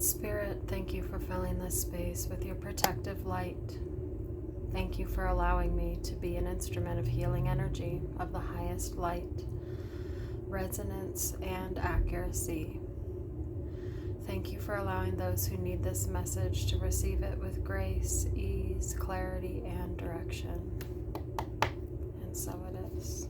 Spirit, thank you for filling this space with your protective light. Thank you for allowing me to be an instrument of healing energy of the highest light, resonance, and accuracy. Thank you for allowing those who need this message to receive it with grace, ease, clarity, and direction. And so it is.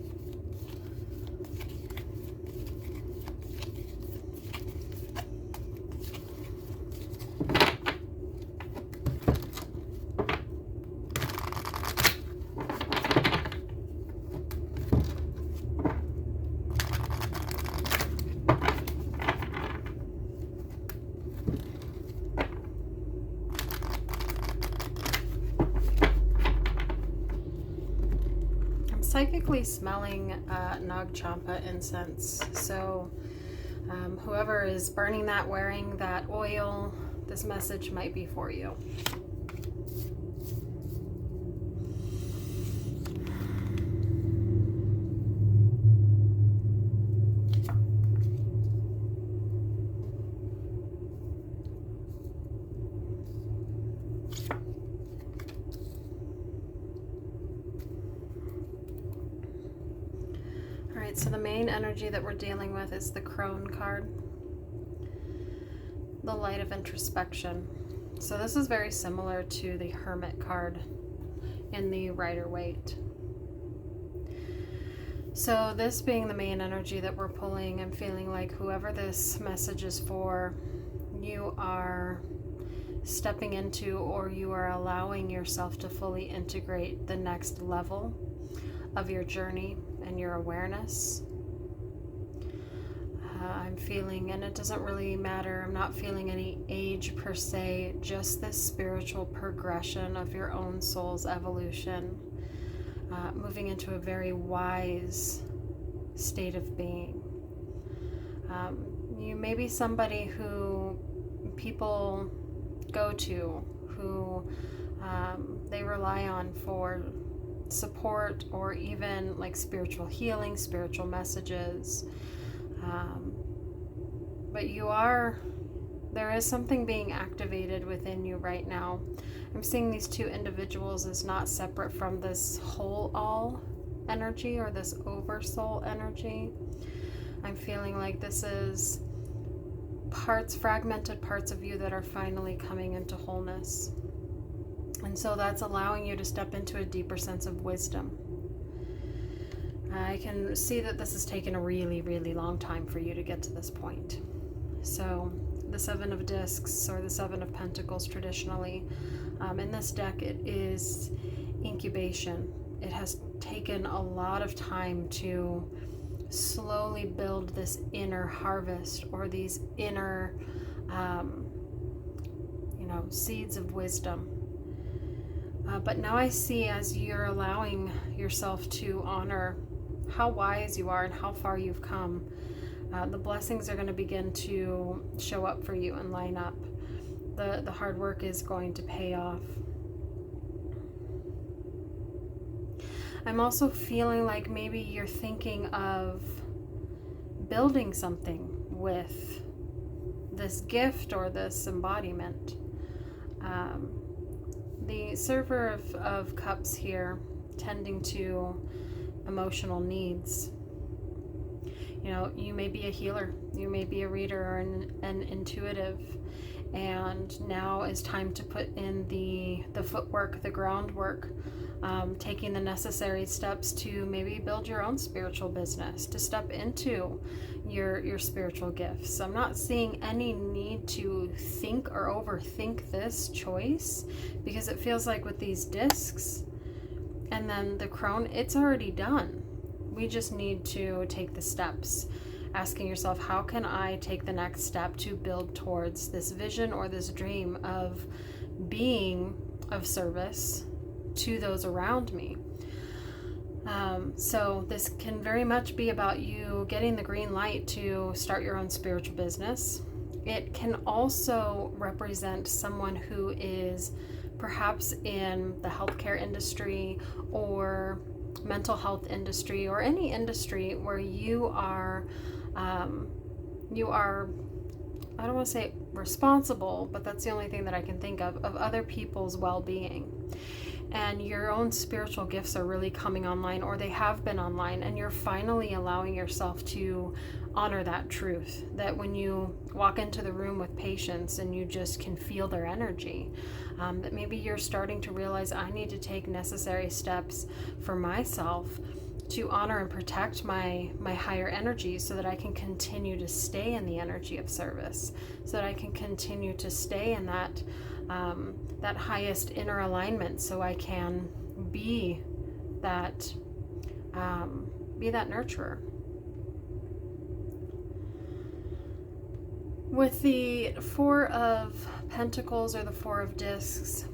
Psychically smelling Nag Champa incense. So whoever is burning that, wearing that oil, this message might be for you. So the main energy that we're dealing with is the Crone card, the light of introspection. So this is very similar to the Hermit card in the Rider-Waite. So this being the main energy that we're pulling, I'm feeling like whoever this message is for, you are stepping into, or you are allowing yourself to fully integrate the next level of your journey and your awareness. I'm feeling, and it doesn't really matter, I'm not feeling any age per se, just this spiritual progression of your own soul's evolution, moving into a very wise state of being. You may be somebody who people go to, who they rely on for support, or even like spiritual healing, spiritual messages. But there is something being activated within you right now. I'm seeing these two individuals as not separate from this whole all energy or this oversoul energy. I'm feeling like this is fragmented parts of you that are finally coming into wholeness. And so that's allowing you to step into a deeper sense of wisdom. I can see that this has taken a really, really long time for you to get to this point. So the Seven of Discs, or the Seven of Pentacles traditionally, in this deck, it is incubation. It has taken a lot of time to slowly build this inner harvest, or these inner seeds of wisdom. But now I see, as you're allowing yourself to honor how wise you are and how far you've come, the blessings are going to begin to show up for you and line up. The hard work is going to pay off. I'm also feeling like maybe you're thinking of building something with this gift or this embodiment. The Server of Cups here, tending to emotional needs. You may be a healer, you may be a reader, or an intuitive, and now is time to put in the footwork, the groundwork, taking the necessary steps to maybe build your own spiritual business, to step into your spiritual gifts. I'm not seeing any need to think or overthink this choice, because it feels like with these discs and then the Crone, it's already done. We just need to take the steps, asking yourself, how can I take the next step to build towards this vision or this dream of being of service to those around me? So this can very much be about you getting the green light to start your own spiritual business. It can also represent someone who is perhaps in the healthcare industry or mental health industry, or any industry where you are I don't want to say responsible, but that's the only thing that I can think of other people's well-being. And your own spiritual gifts are really coming online, or they have been online, and you're finally allowing yourself to honor that truth, that when you walk into the room with patients and you just can feel their energy, that maybe you're starting to realize, I need to take necessary steps for myself to honor and protect my higher energy, so that I can continue to stay in the energy of service, so that I can continue to stay in that that highest inner alignment, so I can be that nurturer. With the Four of Pentacles or the Four of Discs,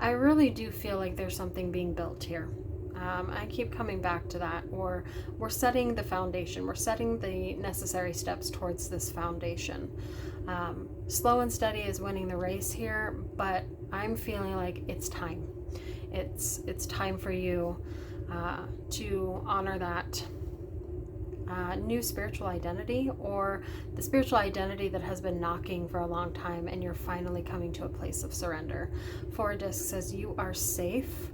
I really do feel like there's something being built here. I keep coming back to that, or we're setting the foundation, we're setting the necessary steps towards this foundation. Slow and steady is winning the race here, but I'm feeling like it's time. It's time for you to honor that new spiritual identity, or the spiritual identity that has been knocking for a long time, and you're finally coming to a place of surrender. Four of Discs says you are safe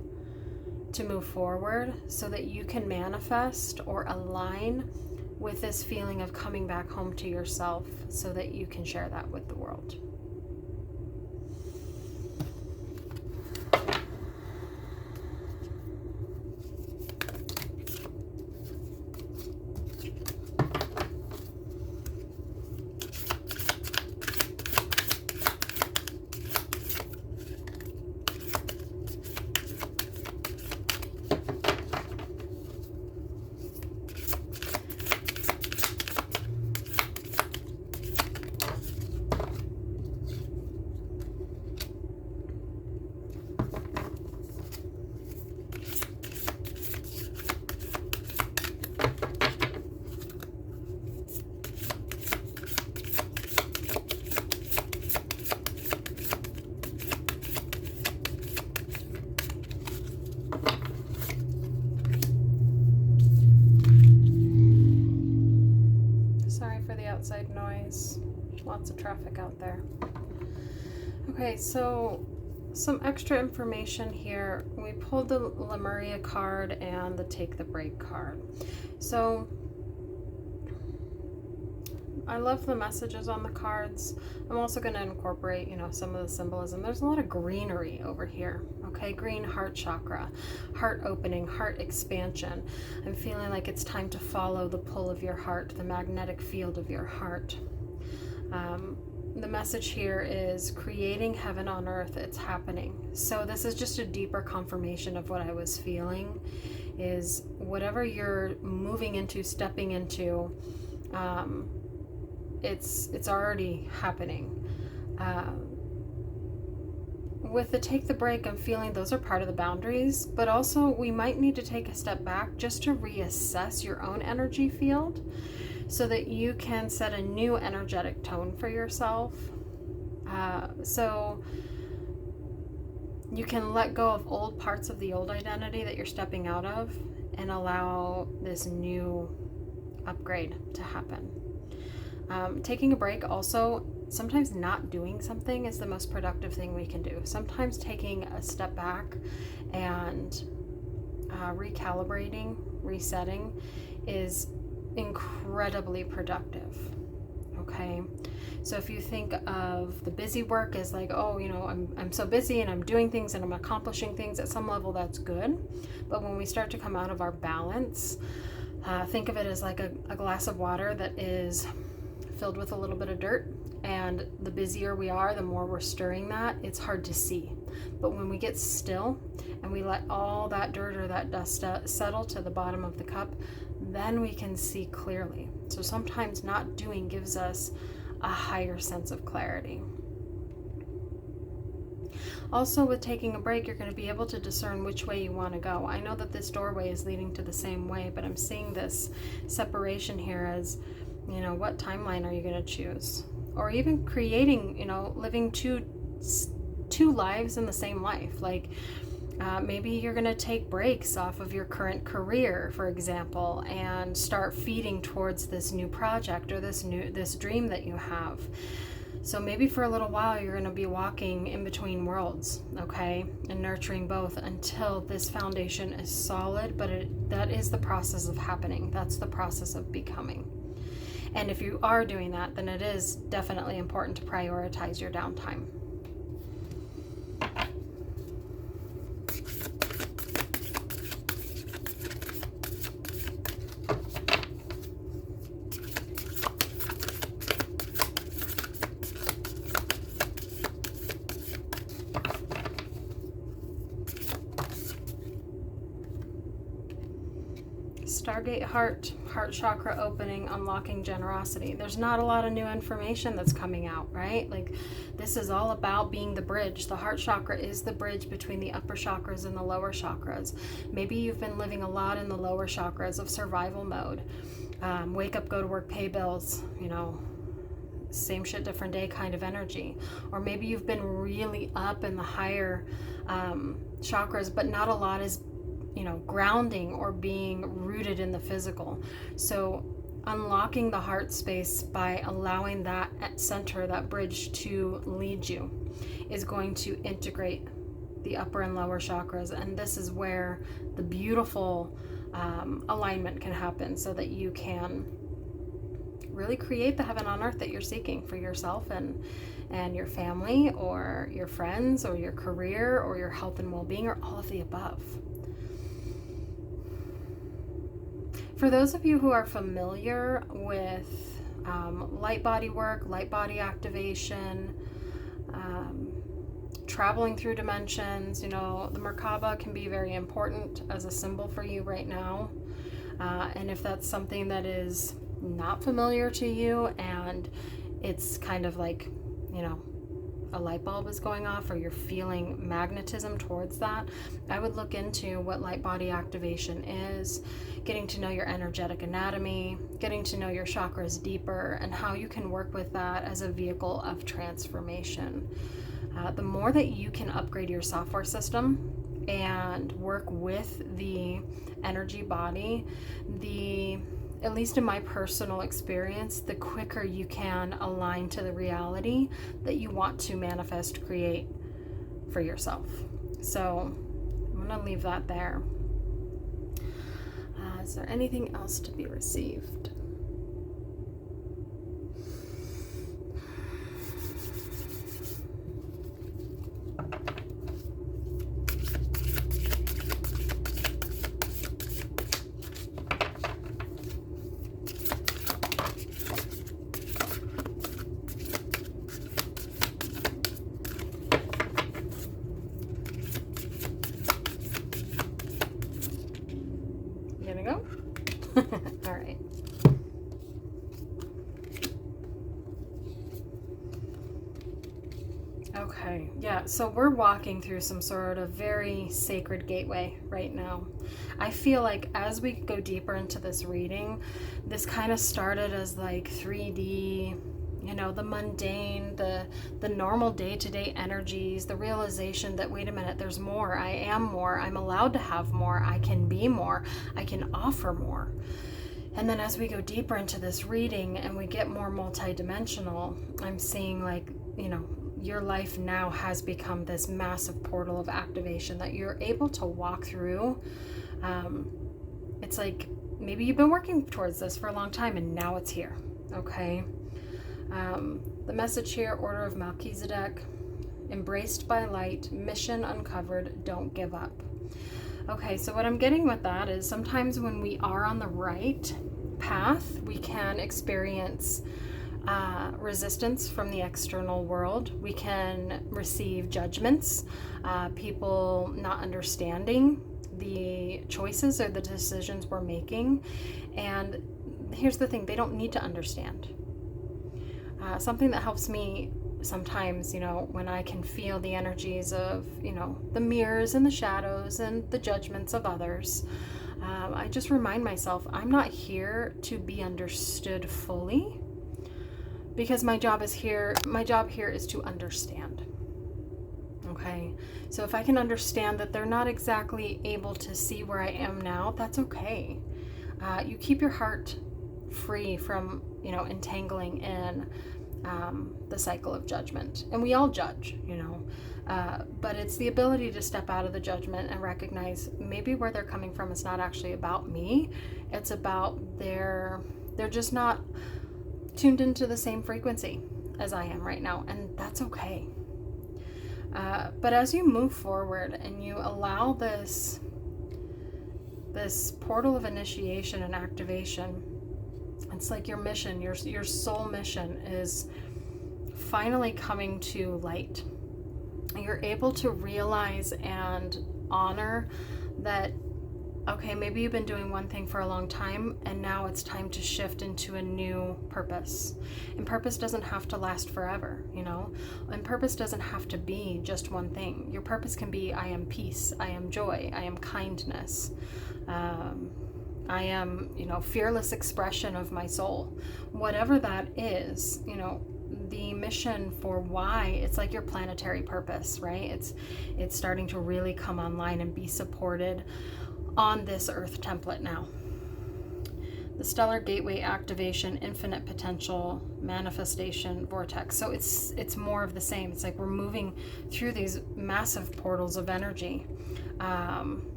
to move forward, so that you can manifest or align with this feeling of coming back home to yourself, so that you can share that with the world. Outside noise, lots of traffic out there. Okay, so some extra information here. We pulled the Lemuria card and the Take the Break card. So I love the messages on the cards. I'm also going to incorporate, some of the symbolism. There's a lot of greenery over here. Okay, green heart chakra, heart opening, heart expansion. I'm feeling like it's time to follow the pull of your heart, the magnetic field of your heart. The message here is creating heaven on earth. It's happening. So this is just a deeper confirmation of what I was feeling, is whatever you're moving into, stepping into, it's already happening. With the Take the Break, I'm feeling those are part of the boundaries, but also we might need to take a step back just to reassess your own energy field, so that you can set a new energetic tone for yourself. So you can let go of old parts of the old identity that you're stepping out of, and allow this new upgrade to happen. Taking a break also, sometimes not doing something is the most productive thing we can do. Sometimes taking a step back and recalibrating, resetting is incredibly productive. Okay, so if you think of the busy work as like, oh, I'm so busy and I'm doing things and I'm accomplishing things, at some level that's good. But when we start to come out of our balance, think of it as like a glass of water that is filled with a little bit of dirt, and the busier we are, the more we're stirring that, it's hard to see. But when we get still and we let all that dirt or that dust settle to the bottom of the cup, then we can see clearly. So sometimes not doing gives us a higher sense of clarity. Also, with taking a break, you're going to be able to discern which way you want to go. I know that this doorway is leading to the same way, but I'm seeing this separation here as, what timeline are you going to choose? Or even creating, living two lives in the same life. Like maybe you're going to take breaks off of your current career, for example, and start feeding towards this new project or this dream that you have. So maybe for a little while you're going to be walking in between worlds, okay, and nurturing both until this foundation is solid. But that is the process of happening. That's the process of becoming. And if you are doing that, then it is definitely important to prioritize your downtime. Stargate heart chakra opening, unlocking generosity. There's not a lot of new information that's coming out, right? Like, this is all about being the bridge. The heart chakra is the bridge between the upper chakras and the lower chakras. Maybe you've been living a lot in the lower chakras of survival mode. Wake up, go to work, pay bills, same shit, different day kind of energy. Or maybe you've been really up in the higher chakras, but not a lot is grounding or being rooted in the physical. So unlocking the heart space by allowing that center, that bridge to lead you, is going to integrate the upper and lower chakras. And this is where the beautiful alignment can happen, so that you can really create the heaven on earth that you're seeking for yourself and your family, or your friends, or your career, or your health and well-being, or all of the above. For those of you who are familiar with light body work, light body activation, traveling through dimensions, the Merkaba can be very important as a symbol for you right now. And if that's something that is not familiar to you, and it's kind of like, a light bulb is going off, or you're feeling magnetism towards that, I would look into what light body activation is, getting to know your energetic anatomy, getting to know your chakras deeper, and how you can work with that as a vehicle of transformation. The more that you can upgrade your software system and work with the energy body, at least in my personal experience, the quicker you can align to the reality that you want to manifest, create for yourself. So I'm going to leave that there. Is there anything else to be received? All right. Okay, yeah, so we're walking through some sort of very sacred gateway right now. I feel like as we go deeper into this reading, this kind of started as like 3D, the mundane, the normal day-to-day energies, the realization that, wait a minute, there's more, I am more, I'm allowed to have more, I can be more, I can offer more. And then as we go deeper into this reading and we get more multidimensional, I'm seeing like, your life now has become this massive portal of activation that you're able to walk through. It's like maybe you've been working towards this for a long time and now it's here, okay? The message here, Order of Melchizedek, embraced by light, mission uncovered, don't give up. Okay, so what I'm getting with that is sometimes when we are on the right path, we can experience resistance from the external world. We can receive judgments, people not understanding the choices or the decisions we're making. And here's the thing, they don't need to understand. Something that helps me sometimes, when I can feel the energies of, the mirrors and the shadows and the judgments of others, I just remind myself, I'm not here to be understood fully, because my job here is to understand. Okay, so if I can understand that they're not exactly able to see where I am now, that's okay. You keep your heart free from, entangling in the cycle of judgment. And we all judge, but it's the ability to step out of the judgment and recognize maybe where they're coming from is not actually about me. It's about they're just not tuned into the same frequency as I am right now, and that's okay. But as you move forward and you allow this portal of initiation and activation, it's like your mission, your soul mission is finally coming to light. You're able to realize and honor that, okay, maybe you've been doing one thing for a long time and now it's time to shift into a new purpose. And purpose doesn't have to last forever, and purpose doesn't have to be just one thing. Your purpose can be, I am peace, I am joy, I am kindness, I am, fearless expression of my soul. Whatever that is, the mission for why, it's like your planetary purpose, right? It's starting to really come online and be supported on this earth template now. The stellar gateway activation, infinite potential, manifestation, vortex. So it's more of the same. It's like we're moving through these massive portals of energy.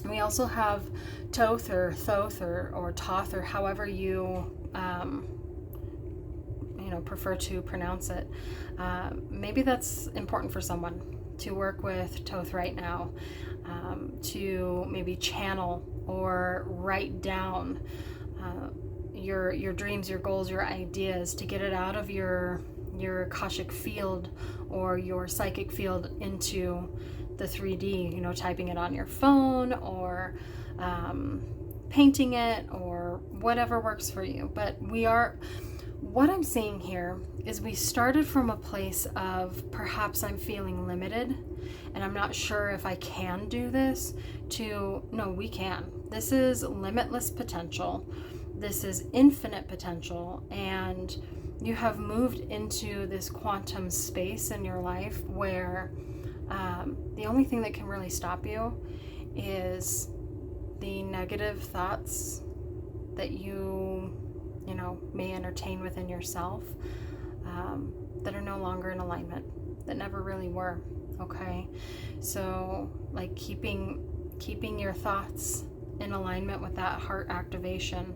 We also have Thoth or Thoth, or however you prefer to pronounce it. Maybe that's important for someone to work with Thoth right now, to maybe channel or write down your dreams, your goals, your ideas, to get it out of your Akashic field or your psychic field into the 3D, typing it on your phone or painting it or whatever works for you. But what I'm seeing here is we started from a place of perhaps I'm feeling limited and I'm not sure if I can do this, to no, we can. This is limitless potential. This is infinite potential. And you have moved into this quantum space in your life where the only thing that can really stop you is the negative thoughts that you may entertain within yourself, that are no longer in alignment, that never really were. Okay, so like keeping your thoughts in alignment with that heart activation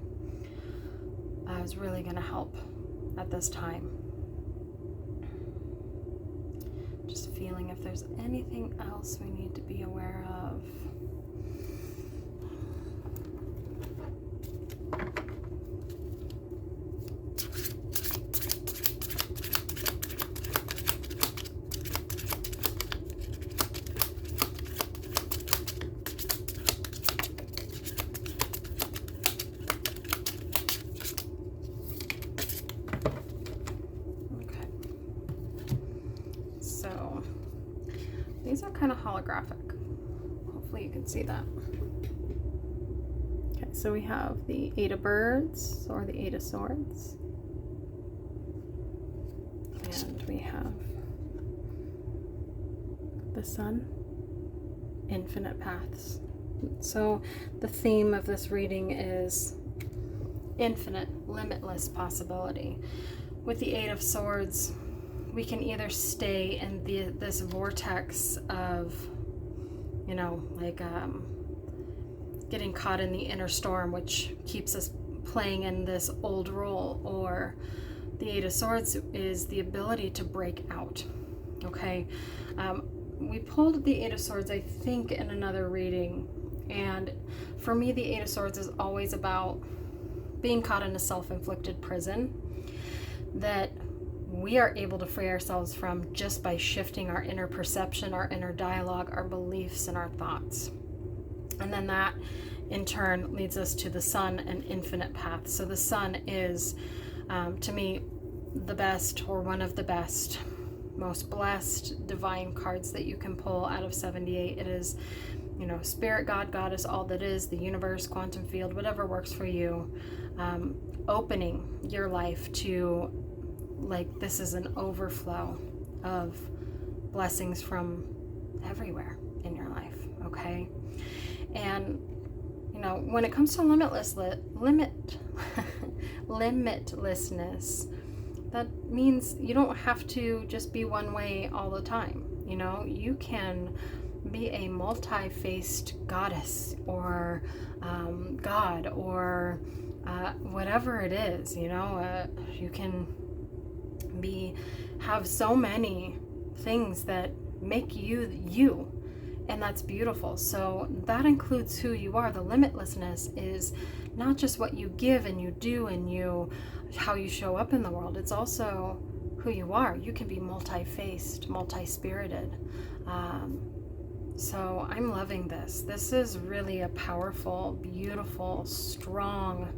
is really going to help at this time. Just feeling if there's anything else we need to be aware of. These are kind of holographic. Hopefully you can see that. Okay, so we have the 8 of birds or the 8 of swords. And we have the sun, infinite paths. So the theme of this reading is infinite, limitless possibility. With the 8 of swords, we can either stay in this vortex of, getting caught in the inner storm, which keeps us playing in this old role, or the 8 of swords is the ability to break out. Okay, we pulled the 8 of swords, I think, in another reading, and for me, the 8 of swords is always about being caught in a self-inflicted prison that we are able to free ourselves from just by shifting our inner perception, our inner dialogue, our beliefs, and our thoughts. And then that, in turn, leads us to the sun and infinite paths. So the sun is, to me, the best, or one of the best, most blessed divine cards that you can pull out of 78. It is, spirit, God, goddess, all that is, the universe, quantum field, whatever works for you, opening your life to, this is an overflow of blessings from everywhere in your life, okay? And, when it comes to limitlessness, that means you don't have to just be one way all the time. You know, you can be a multi-faced goddess or god or whatever it is. You know, you can have so many things that make you you, and that's beautiful. So that includes who you are. The limitlessness is not just what you give and you do and how you show up in the world. It's also who you are. You can be multi-faced, multi-spirited. So I'm loving this. This is really a powerful, beautiful, strong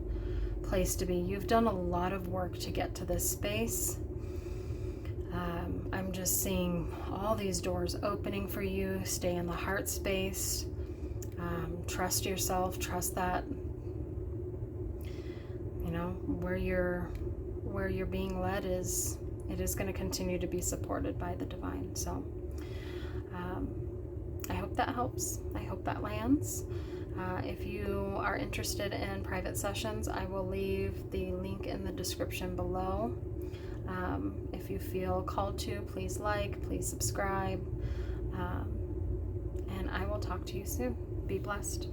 place to be. You've done a lot of work to get to this space. I'm just seeing all these doors opening for you. Stay in the heart space. Trust yourself. Trust that, you know, where you're being led it is going to continue to be supported by the divine. So I hope that helps. I hope that lands. If you are interested in private sessions, I will leave the link in the description below. If you feel called to, please please subscribe, and I will talk to you soon. Be blessed.